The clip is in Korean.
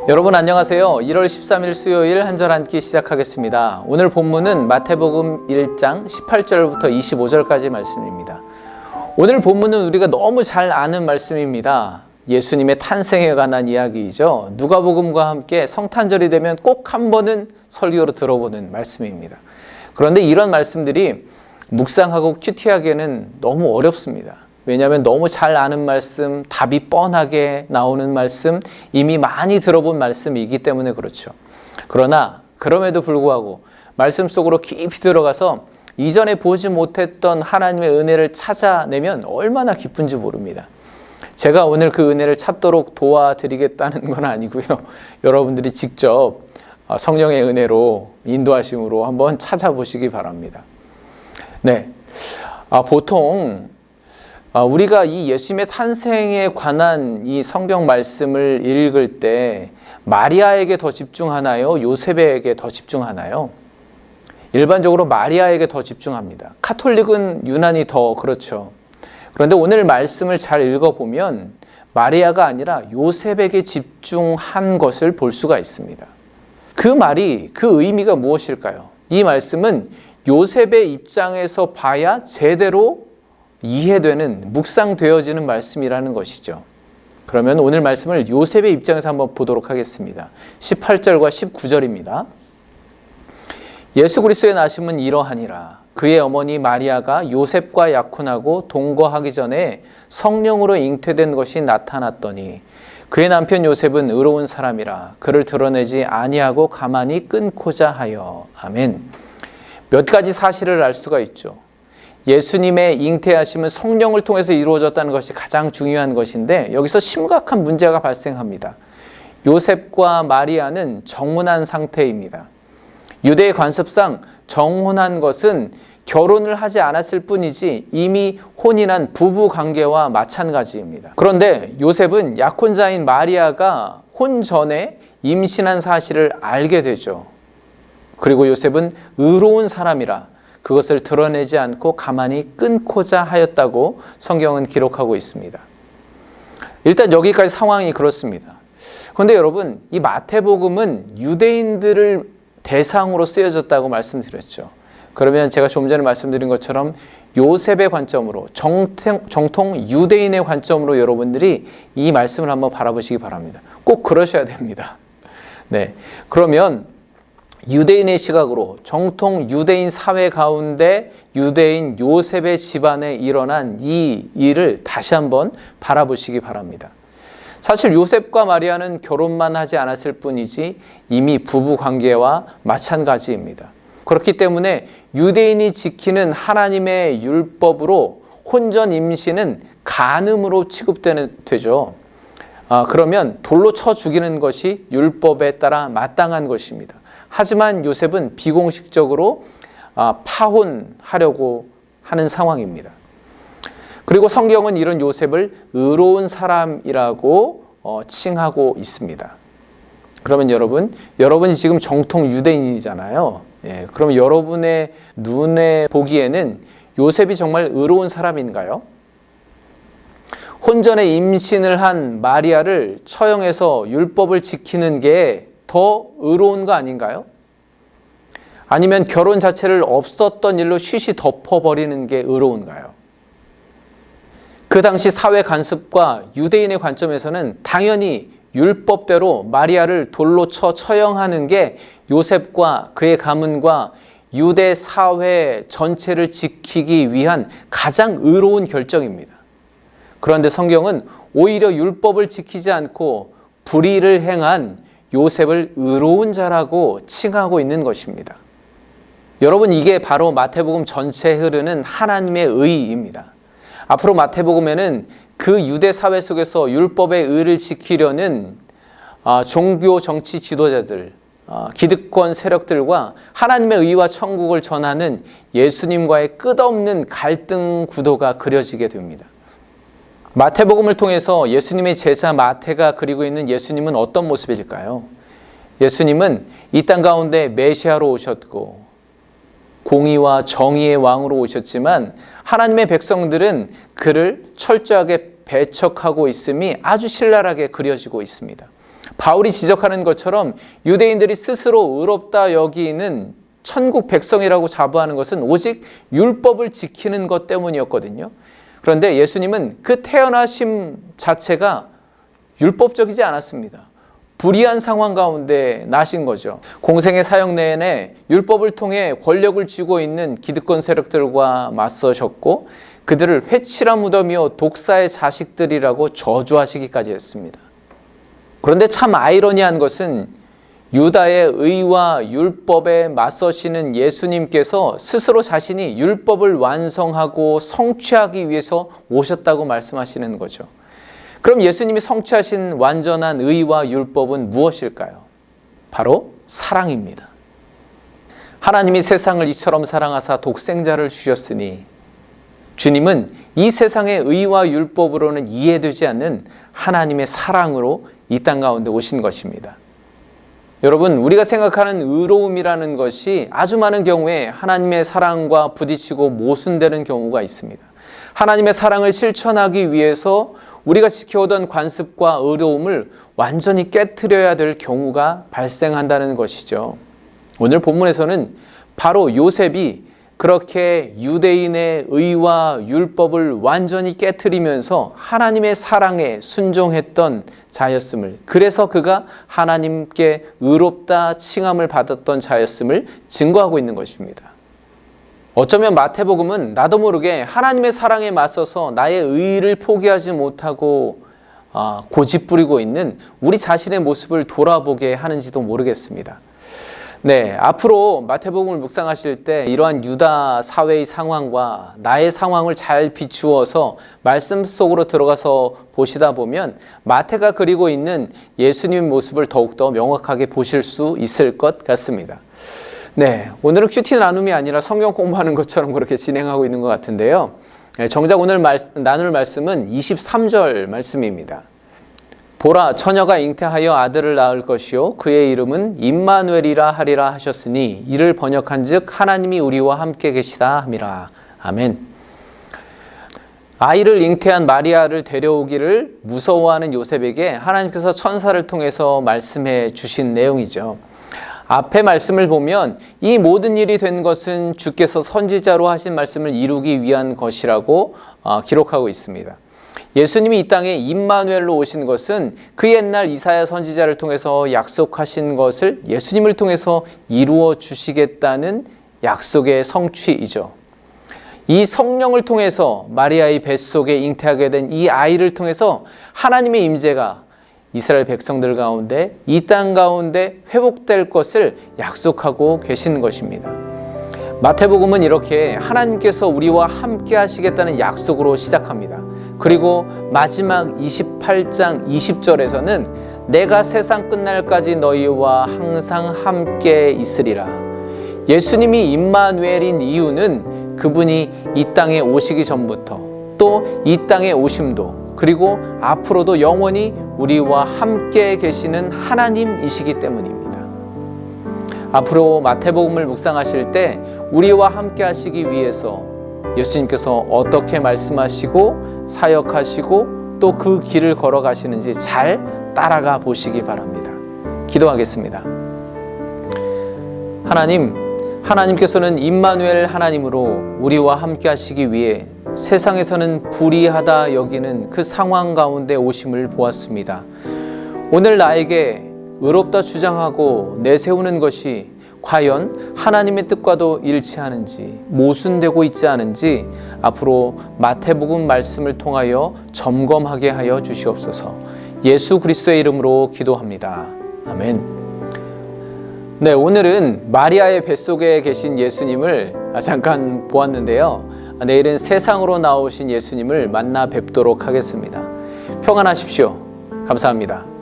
여러분 안녕하세요. 1월 13일 수요일 한절 한 끼 시작하겠습니다. 오늘 본문은 마태복음 1장 18절부터 25절까지 말씀입니다. 오늘 본문은 우리가 너무 잘 아는 말씀입니다. 예수님의 탄생에 관한 이야기이죠. 누가복음과 함께 성탄절이 되면 꼭 한 번은 설교로 들어보는 말씀입니다. 그런데 이런 말씀들이 묵상하고 큐티하기에는 너무 어렵습니다. 왜냐하면 너무 잘 아는 말씀, 답이 뻔하게 나오는 말씀, 이미 많이 들어본 말씀이기 때문에 그렇죠. 그러나 그럼에도 불구하고 말씀 속으로 깊이 들어가서 이전에 보지 못했던 하나님의 은혜를 찾아내면 얼마나 기쁜지 모릅니다. 제가 오늘 그 은혜를 찾도록 도와드리겠다는 건 아니고요. 여러분들이 직접 성령의 은혜로 인도하심으로 한번 찾아보시기 바랍니다. 네, 보통 우리가 이 예수님의 탄생에 관한 이 성경 말씀을 읽을 때 마리아에게 더 집중하나요? 요셉에게 더 집중하나요? 일반적으로 마리아에게 더 집중합니다. 카톨릭은 유난히 더 그렇죠. 그런데 오늘 말씀을 잘 읽어보면 마리아가 아니라 요셉에게 집중한 것을 볼 수가 있습니다. 그 말이, 그 의미가 무엇일까요? 이 말씀은 요셉의 입장에서 봐야 제대로 이해되는, 묵상되어지는 말씀이라는 것이죠. 그러면 오늘 말씀을 요셉의 입장에서 한번 보도록 하겠습니다. 18절과 19절입니다. 예수 그리스도의 나심은 이러하니라. 그의 어머니 마리아가 요셉과 약혼하고 동거하기 전에 성령으로 잉태된 것이 나타났더니 그의 남편 요셉은 의로운 사람이라 그를 드러내지 아니하고 가만히 끊고자 하여. 아멘. 몇 가지 사실을 알 수가 있죠. 예수님의 잉태하심은 성령을 통해서 이루어졌다는 것이 가장 중요한 것인데 여기서 심각한 문제가 발생합니다. 요셉과 마리아는 정혼한 상태입니다. 유대의 관습상 정혼한 것은 결혼을 하지 않았을 뿐이지 이미 혼인한 부부 관계와 마찬가지입니다. 그런데 요셉은 약혼자인 마리아가 혼 전에 임신한 사실을 알게 되죠. 그리고 요셉은 의로운 사람이라 그것을 드러내지 않고 가만히 끊고자 하였다고 성경은 기록하고 있습니다. 일단 여기까지 상황이 그렇습니다. 그런데 여러분, 이 마태복음은 유대인들을 대상으로 쓰여졌다고 말씀드렸죠. 그러면 제가 좀 전에 말씀드린 것처럼 요셉의 관점으로, 정통 유대인의 관점으로 여러분들이 이 말씀을 한번 바라보시기 바랍니다. 꼭 그러셔야 됩니다. 네, 그러면 유대인의 시각으로 정통 유대인 사회 가운데 유대인 요셉의 집안에 일어난 이 일을 다시 한번 바라보시기 바랍니다. 사실 요셉과 마리아는 결혼만 하지 않았을 뿐이지 이미 부부 관계와 마찬가지입니다. 그렇기 때문에 유대인이 지키는 하나님의 율법으로 혼전 임신은 간음으로 취급되죠. 그러면 돌로 쳐 죽이는 것이 율법에 따라 마땅한 것입니다. 하지만 요셉은 비공식적으로 파혼하려고 하는 상황입니다. 그리고 성경은 이런 요셉을 의로운 사람이라고 칭하고 있습니다. 그러면 여러분이 지금 정통 유대인이잖아요. 예, 그럼 여러분의 눈에 보기에는 요셉이 정말 의로운 사람인가요? 혼전에 임신을 한 마리아를 처형해서 율법을 지키는 게 더 의로운 거 아닌가요? 아니면 결혼 자체를 없었던 일로 쉬쉬 덮어버리는 게 의로운가요? 그 당시 사회 관습과 유대인의 관점에서는 당연히 율법대로 마리아를 돌로 쳐 처형하는 게 요셉과 그의 가문과 유대 사회 전체를 지키기 위한 가장 의로운 결정입니다. 그런데 성경은 오히려 율법을 지키지 않고 불의를 행한 요셉을 의로운 자라고 칭하고 있는 것입니다. 여러분, 이게 바로 마태복음 전체에 흐르는 하나님의 의입니다. 앞으로 마태복음에는 그 유대 사회 속에서 율법의 의를 지키려는 종교 정치 지도자들, 기득권 세력들과 하나님의 의와 천국을 전하는 예수님과의 끝없는 갈등 구도가 그려지게 됩니다. 마태복음을 통해서 예수님의 제자 마태가 그리고 있는 예수님은 어떤 모습일까요? 예수님은 이 땅 가운데 메시아로 오셨고 공의와 정의의 왕으로 오셨지만 하나님의 백성들은 그를 철저하게 배척하고 있음이 아주 신랄하게 그려지고 있습니다. 바울이 지적하는 것처럼 유대인들이 스스로 의롭다 여기는 천국 백성이라고 자부하는 것은 오직 율법을 지키는 것 때문이었거든요. 그런데 예수님은 그 태어나심 자체가 율법적이지 않았습니다. 불의한 상황 가운데 나신 거죠. 공생의 사역 내내 율법을 통해 권력을 쥐고 있는 기득권 세력들과 맞서셨고 그들을 회칠한 무덤이요 독사의 자식들이라고 저주하시기까지 했습니다. 그런데 참 아이러니한 것은 유다의 의와 율법에 맞서시는 예수님께서 스스로 자신이 율법을 완성하고 성취하기 위해서 오셨다고 말씀하시는 거죠. 그럼 예수님이 성취하신 완전한 의와 율법은 무엇일까요? 바로 사랑입니다. 하나님이 세상을 이처럼 사랑하사 독생자를 주셨으니 주님은 이 세상의 의와 율법으로는 이해되지 않는 하나님의 사랑으로 이 땅 가운데 오신 것입니다. 여러분, 우리가 생각하는 의로움이라는 것이 아주 많은 경우에 하나님의 사랑과 부딪히고 모순되는 경우가 있습니다. 하나님의 사랑을 실천하기 위해서 우리가 지켜오던 관습과 의로움을 완전히 깨트려야 될 경우가 발생한다는 것이죠. 오늘 본문에서는 바로 요셉이 그렇게 유대인의 의와 율법을 완전히 깨트리면서 하나님의 사랑에 순종했던 자였음을, 그래서 그가 하나님께 의롭다 칭함을 받았던 자였음을 증거하고 있는 것입니다. 어쩌면 마태복음은 나도 모르게 하나님의 사랑에 맞서서 나의 의를 포기하지 못하고 고집부리고 있는 우리 자신의 모습을 돌아보게 하는지도 모르겠습니다. 네, 앞으로 마태복음을 묵상하실 때 이러한 유다 사회의 상황과 나의 상황을 잘 비추어서 말씀 속으로 들어가서 보시다 보면 마태가 그리고 있는 예수님의 모습을 더욱더 명확하게 보실 수 있을 것 같습니다. 네, 오늘은 큐티 나눔이 아니라 성경 공부하는 것처럼 그렇게 진행하고 있는 것 같은데요. 정작 오늘 나눌 말씀은 23절 말씀입니다. 보라, 처녀가 잉태하여 아들을 낳을 것이요 그의 이름은 임마누엘이라 하리라 하셨으니 이를 번역한즉 하나님이 우리와 함께 계시다 함이라. 아멘. 아이를 잉태한 마리아를 데려오기를 무서워하는 요셉에게 하나님께서 천사를 통해서 말씀해 주신 내용이죠. 앞에 말씀을 보면 이 모든 일이 된 것은 주께서 선지자로 하신 말씀을 이루기 위한 것이라고 기록하고 있습니다. 예수님이 이 땅에 임마누엘로 오신 것은 그 옛날 이사야 선지자를 통해서 약속하신 것을 예수님을 통해서 이루어 주시겠다는 약속의 성취이죠. 이 성령을 통해서 마리아의 뱃속에 잉태하게 된 이 아이를 통해서 하나님의 임재가 이스라엘 백성들 가운데 이 땅 가운데 회복될 것을 약속하고 계신 것입니다. 마태복음은 이렇게 하나님께서 우리와 함께 하시겠다는 약속으로 시작합니다. 그리고 마지막 28장 20절에서는 내가 세상 끝날까지 너희와 항상 함께 있으리라. 예수님이 임마누엘인 이유는 그분이 이 땅에 오시기 전부터 또 이 땅에 오심도 그리고 앞으로도 영원히 우리와 함께 계시는 하나님이시기 때문입니다. 앞으로 마태복음을 묵상하실 때 우리와 함께 하시기 위해서 예수님께서 어떻게 말씀하시고 사역하시고 또 그 길을 걸어가시는지 잘 따라가 보시기 바랍니다. 기도하겠습니다. 하나님께서는 임마누엘 하나님으로 우리와 함께 하시기 위해 세상에서는 불의하다 여기는 그 상황 가운데 오심을 보았습니다. 오늘 나에게 의롭다 주장하고 내세우는 것이 과연 하나님의 뜻과도 일치하는지 모순되고 있지 않은지 앞으로 마태복음 말씀을 통하여 점검하게 하여 주시옵소서. 예수 그리스도의 이름으로 기도합니다. 아멘. 네, 오늘은 마리아의 뱃속에 계신 예수님을 잠깐 보았는데요. 내일은 세상으로 나오신 예수님을 만나 뵙도록 하겠습니다. 평안하십시오. 감사합니다.